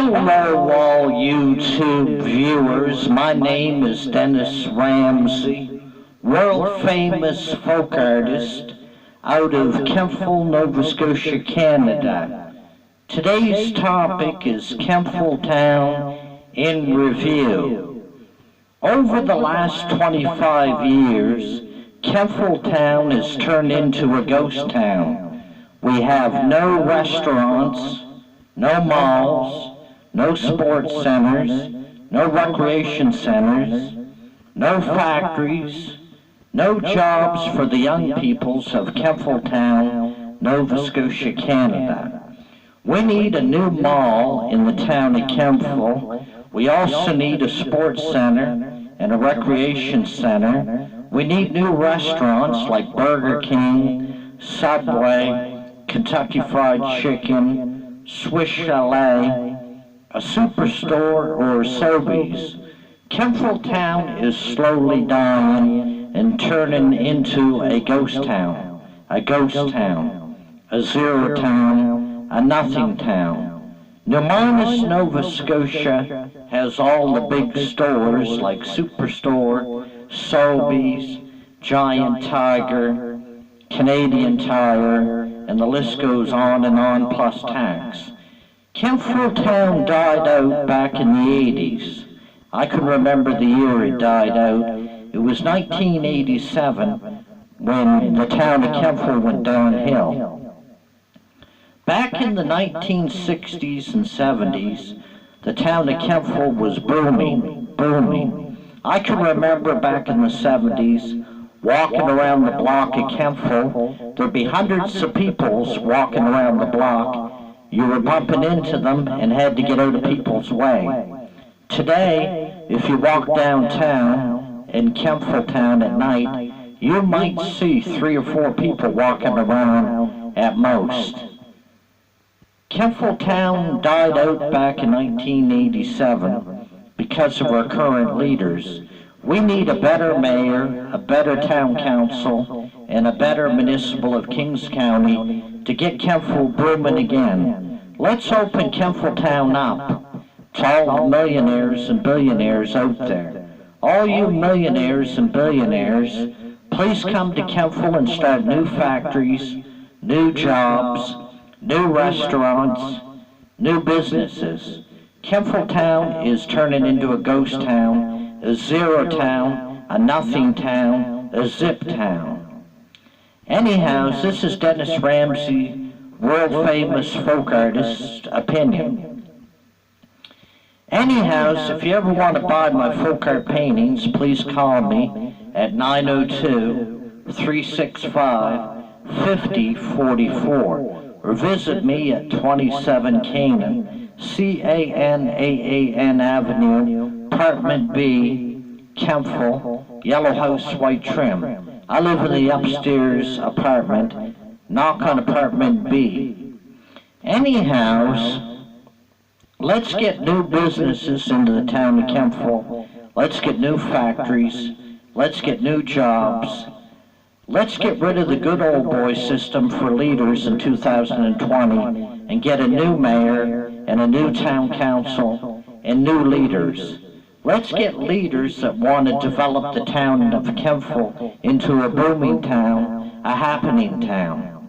Hello, all YouTube viewers. My name is Dennis Ramsey, world famous folk artist out of Kemptville, Nova Scotia, Canada. Today's topic is Kemptville Town in Review. Over the last 25 years, Kemptville Town has turned into a ghost town. We have no restaurants, no malls, no sports centers, no recreation centers, no factories, no jobs for the young peoples of Kemptville Town, Nova Scotia, Canada. We need a new mall in the town of Kemptville. We also need a sports center and a recreation center. We need new restaurants like Burger King, Subway, Kentucky Fried Chicken, Swiss Chalet, a superstore, or Sobeys. Kemptville Town is slowly dying and turning into a ghost town, a zero town, a nothing town. Numinus, Nova Scotia has all the big stores like Superstore, Sobeys, Giant Tiger, Canadian Tire, and the list goes on plus tax. Kemptville Town died out back in the 80s. I can remember the year it died out. It was 1987 when the town of Kemptville went downhill. Back in the 1960s and 70s, the town of Kemptville was booming. I can remember back in the 70s, walking around the block of Kemptville, there'd be hundreds of people walking around the block. You were bumping into them and had to get out of people's way. Today, if you walk downtown in Kemptville Town at night, you might see 3 or 4 people walking around at most. Kemptville Town died out back in 1987 because of our current leaders. We need a better mayor, a better town council, and a better municipal of Kings County to get Kemptville booming again. Let's open Kemptville Town up to all the millionaires and billionaires out there. All you millionaires and billionaires, please come to Kemptville and start new factories, new jobs, new restaurants, new businesses. Kemptville Town is turning into a ghost town, a zero town, a nothing town, a zip town. Anyhow, this is Dennis Ramsey, world famous folk artist opinion. Anyhow, if you ever want to buy my folk art paintings, please call me at 902-365-5044 or visit me at 27 Canaan, Canaan Avenue, Apartment B, Kemptville, Yellow House, White Trim. I live in the upstairs apartment. Knock on Apartment B. Anyhow, let's get new businesses into the town of Kemptville. Let's get new factories. Let's get new jobs. Let's get rid of the good old boy system for leaders in 2020 and get a new mayor and a new town council and new leaders. Let's get leaders that want to develop the town of Kemptville into a booming town, a happening town.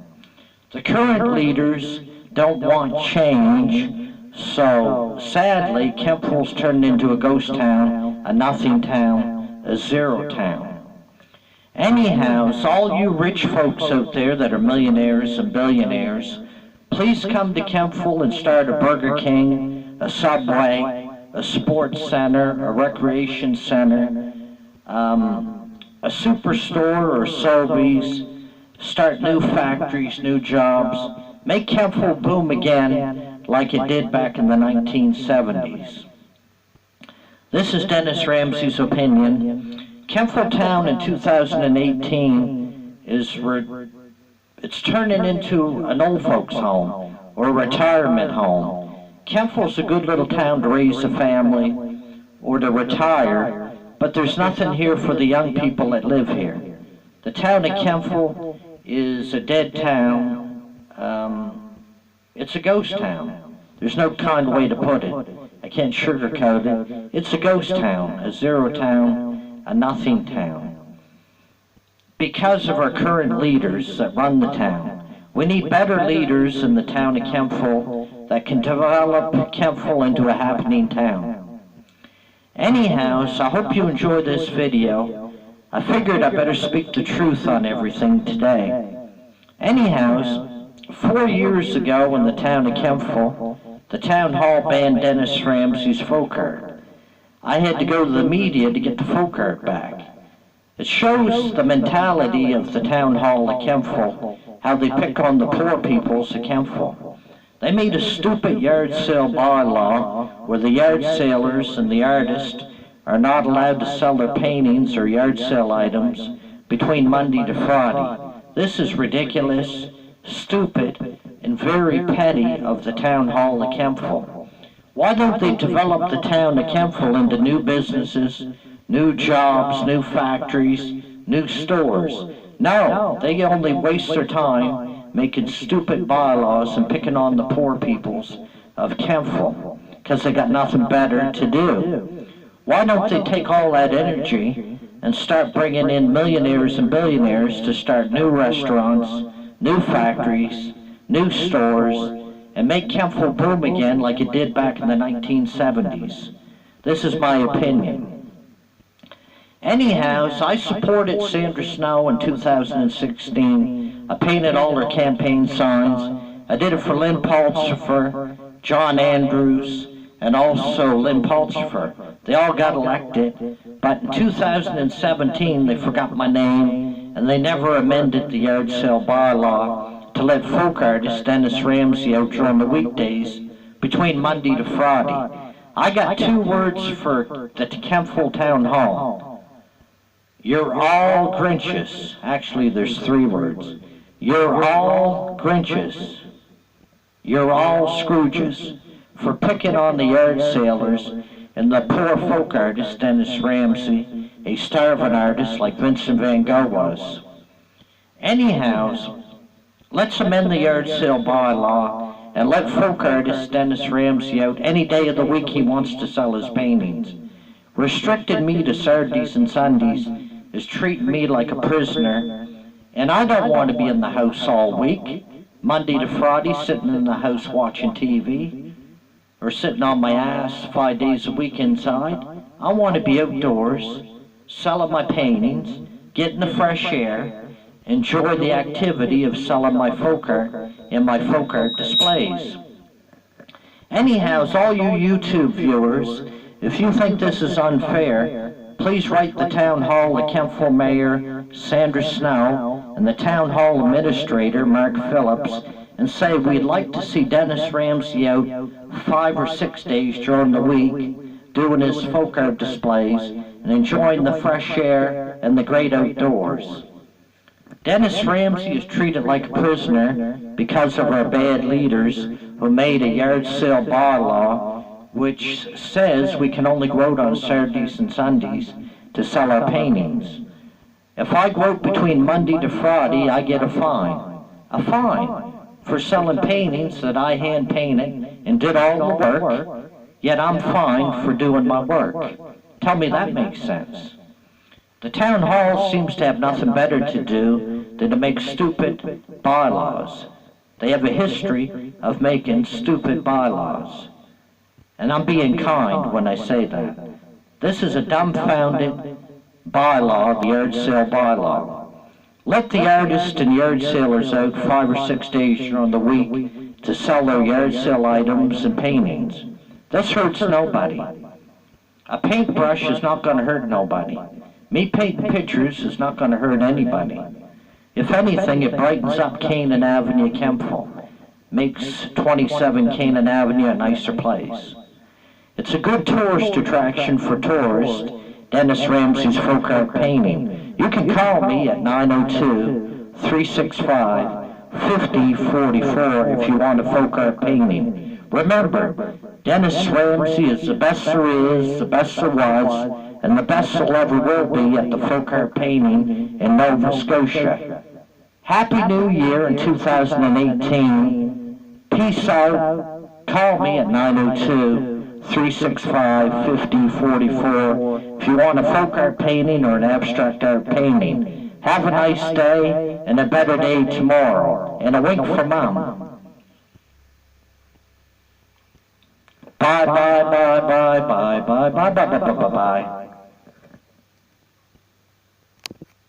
The current leaders don't want change, so sadly Kemptville's turned into a ghost town, a nothing town, a zero town. Anyhow, so all you rich folks out there that are millionaires and billionaires, please come to Kemptville and start a Burger King, a Subway, a sports center, a recreation center, a superstore or Sobeys, start new factories, new jobs, make Kemptville boom again like it did back in the 1970s. This is Dennis Ramsey's opinion. Kemptville Town in 2018 it's turning into an old folks home or a retirement home. Kemptville's a good little town to raise a family or to retire, but there's nothing here for the young people that live here. The town of Kemptville is a dead town. It's a ghost town. There's no kind way to put it. I can't sugarcoat it. It's a ghost town, a zero town, a nothing town. Because of our current leaders that run the town, we need better leaders in the town of Kempville that can develop Kempville into a happening town. Anyhow, so I hope you enjoy this video. I figured I better speak the truth on everything today. Anyhow, 4 years ago in the town of Kempville, the town hall banned Dennis Ramsey's folk art. I had to go to the media to get the folk art back. It shows the mentality of the town hall of Kempville, how they pick on the poor peoples of Kempville. They made a stupid yard sale bylaw where the yard salers and the artists are not allowed to sell their paintings or yard sale items between Monday to Friday. This is ridiculous, stupid, and very petty of the town hall of Kempville. Why don't they develop the town of Kempville into new businesses, new jobs, new factories, new stores? No, they only waste their time making stupid bylaws and picking on the poor peoples of Kempville because they got nothing better to do. Why don't they take all that energy and start bringing in millionaires and billionaires to start new restaurants, new factories, new stores, and make Kempville boom again like it did back in the 1970s. This is my opinion. Anyhow, so I supported Sandra Snow in 2016. I painted all her campaign signs. I did it for Lynn Pulsifer, John Andrews, and also Lynn Pulsifer. They all got elected, but in 2017 they forgot my name, and they never amended the yard sale bylaw to let folk artist Dennis Ramsey out during the weekdays between Monday to Friday. I got 2 words for the Kempville Town Hall. You're all Grinches. Actually, there's 3 words. You're all Grinches. You're all Scrooges for picking on the yard sailors and the poor folk artist Dennis Ramsey, a starving artist like Vincent van Gogh was. Anyhow, let's amend the yard sale bylaw and let folk artist Dennis Ramsey out any day of the week he wants to sell his paintings. Restricting me to Saturdays and Sundays is treating me like a prisoner, and I don't want to be in the house all week, Monday to Friday, sitting in the house watching TV, or sitting on my ass 5 days a week inside. I want to be outdoors, selling my paintings, getting the fresh air, enjoy the activity of selling my folk art in my folk art displays. Anyhow, all you YouTube viewers, if you think this is unfair, please write the Town Hall of Kempville Mayor Sandra Snow and the Town Hall Administrator Mark Phillips and say we'd like to see Dennis Ramsey out 5 or 6 days during the week doing his folk art displays and enjoying the fresh air and the great outdoors. Dennis Ramsey is treated like a prisoner because of our bad leaders who made a yard sale bylaw which says we can only go out on Saturdays and Sundays to sell our paintings. If I go out between Monday to Friday, I get a fine for selling paintings that I hand painted and did all the work, yet I'm fined for doing my work. Tell me that makes sense. The town hall seems to have nothing better to do than to make stupid bylaws. They have a history of making stupid bylaws. And I'm being kind when I say that. This is a dumbfounded bylaw, the yard sale bylaw. Let the artists and yard salers out 5 or 6 days during the week to sell their yard sale items and paintings. This hurts nobody. A paintbrush is not going to hurt nobody. Me painting pictures is not going to hurt anybody. If anything, it brightens up Canaan Avenue, Kempville. Makes 27 Canaan Avenue a nicer place. It's a good tourist attraction for tourists, Dennis Ramsey's folk art painting. You can call me at 902-365-5044 if you want a folk art painting. Remember, Dennis Ramsey is the best there is, the best there was, and the best there ever will be at the folk art painting in Nova Scotia. Happy New Year in 2018. Peace out. Call me at 902-365-5044 if you want a folk art painting or an abstract art painting. Have a nice day and a better day tomorrow. And a wink for Mom. Bye, bye, bye, bye, bye, bye, bye, bye, bye, bye, bye, bye.